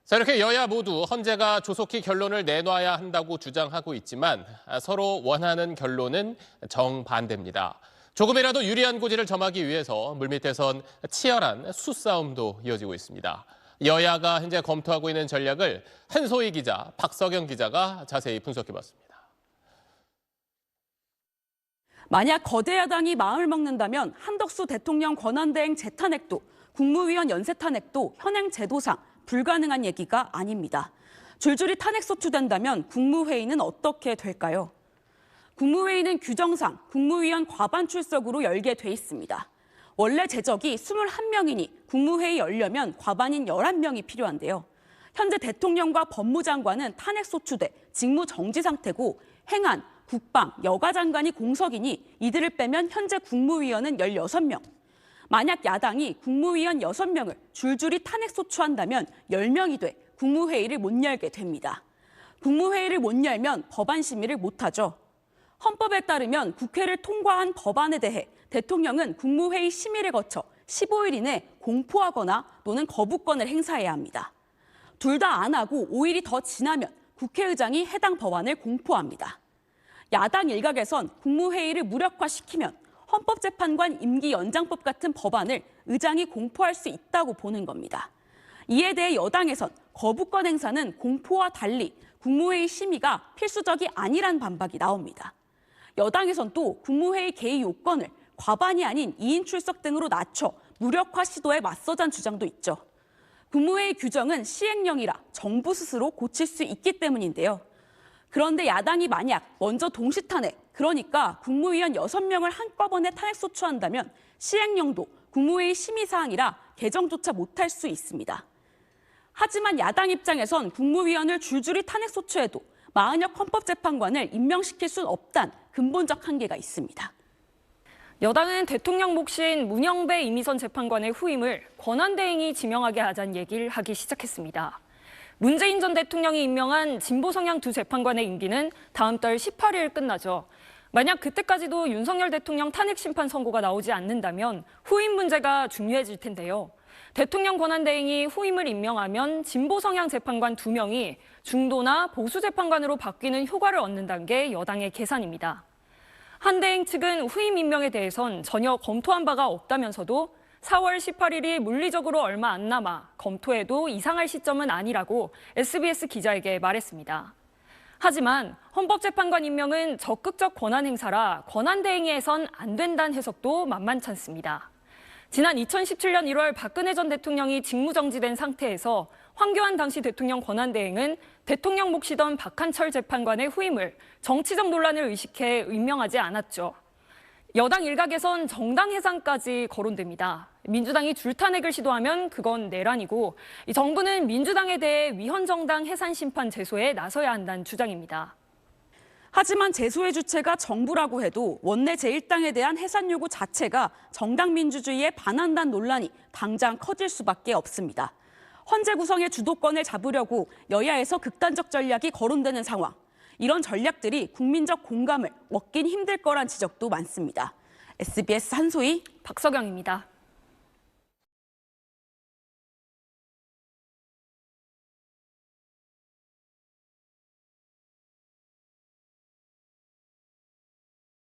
자, 이렇게 여야 모두 헌재가 조속히 결론을 내놔야 한다고 주장하고 있지만 서로 원하는 결론은 정반대입니다. 조금이라도 유리한 고지를 점하기 위해서 물밑에선 치열한 수싸움도 이어지고 있습니다. 여야가 현재 검토하고 있는 전략을 한소희 기자, 박석영 기자가 자세히 분석해봤습니다. 만약 거대 야당이 마음을 먹는다면 한덕수 대통령 권한대행 재탄핵도 국무위원 연쇄탄핵도 현행 제도상 불가능한 얘기가 아닙니다. 줄줄이 탄핵 소추된다면 국무회의는 어떻게 될까요? 국무회의는 규정상 국무위원 과반 출석으로 열게 돼 있습니다. 원래 제적이 21명이니 국무회의 열려면 과반인 11명이 필요한데요. 현재 대통령과 법무장관은 탄핵 소추돼 직무 정지 상태고 행안, 국방, 여가장관이 공석이니 이들을 빼면 현재 국무위원은 16명. 만약 야당이 국무위원 6명을 줄줄이 탄핵 소추한다면 10명이 돼 국무회의를 못 열게 됩니다. 국무회의를 못 열면 법안 심의를 못하죠. 헌법에 따르면 국회를 통과한 법안에 대해 대통령은 국무회의 심의를 거쳐 15일 이내 공포하거나 또는 거부권을 행사해야 합니다. 둘 다 안 하고 5일이 더 지나면 국회의장이 해당 법안을 공포합니다. 야당 일각에선 국무회의를 무력화시키면 헌법재판관 임기 연장법 같은 법안을 의장이 공포할 수 있다고 보는 겁니다. 이에 대해 여당에선 거부권 행사는 공포와 달리 국무회의 심의가 필수적이 아니란 반박이 나옵니다. 여당에선 또 국무회의 개의 요건을 과반이 아닌 2인 출석 등으로 낮춰 무력화 시도에 맞서자는 주장도 있죠. 국무회의 규정은 시행령이라 정부 스스로 고칠 수 있기 때문인데요. 그런데 야당이 만약 먼저 동시탄핵, 그러니까 국무위원 6명을 한꺼번에 탄핵 소추한다면 시행령도 국무회의 심의사항이라 개정조차 못할 수 있습니다. 하지만 야당 입장에선 국무위원을 줄줄이 탄핵 소추해도 마흔역 헌법재판관을 임명시킬 수는 없단 근본적 한계가 있습니다. 여당은 대통령 몫인 문영배 이미선 재판관의 후임을 권한대행이 지명하게 하자는 얘기를 하기 시작했습니다. 문재인 전 대통령이 임명한 진보 성향 두 재판관의 임기는 다음 달 18일 끝나죠. 만약 그때까지도 윤석열 대통령 탄핵 심판 선고가 나오지 않는다면 후임 문제가 중요해질 텐데요. 대통령 권한대행이 후임을 임명하면 진보 성향 재판관 2명이 중도나 보수 재판관으로 바뀌는 효과를 얻는다는 게 여당의 계산입니다. 한 대행 측은 후임 임명에 대해선 전혀 검토한 바가 없다면서도 4월 18일이 물리적으로 얼마 안 남아 검토해도 이상할 시점은 아니라고 SBS 기자에게 말했습니다. 하지만 헌법재판관 임명은 적극적 권한 행사라 권한대행이 해선 안 된다는 해석도 만만찮습니다. 지난 2017년 1월 박근혜 전 대통령이 직무정지된 상태에서 황교안 당시 대통령 권한대행은 대통령 몫이던 박한철 재판관의 후임을 정치적 논란을 의식해 임명하지 않았죠. 여당 일각에선 정당 해산까지 거론됩니다. 민주당이 줄탄핵을 시도하면 그건 내란이고 정부는 민주당에 대해 위헌정당 해산 심판 제소에 나서야 한다는 주장입니다. 하지만 제소의 주체가 정부라고 해도 원내 제1당에 대한 해산 요구 자체가 정당 민주주의에 반한다는 논란이 당장 커질 수밖에 없습니다. 헌재 구성의 주도권을 잡으려고 여야에서 극단적 전략이 거론되는 상황. 이런 전략들이 국민적 공감을 얻긴 힘들 거란 지적도 많습니다. SBS 한소희, 박석영입니다.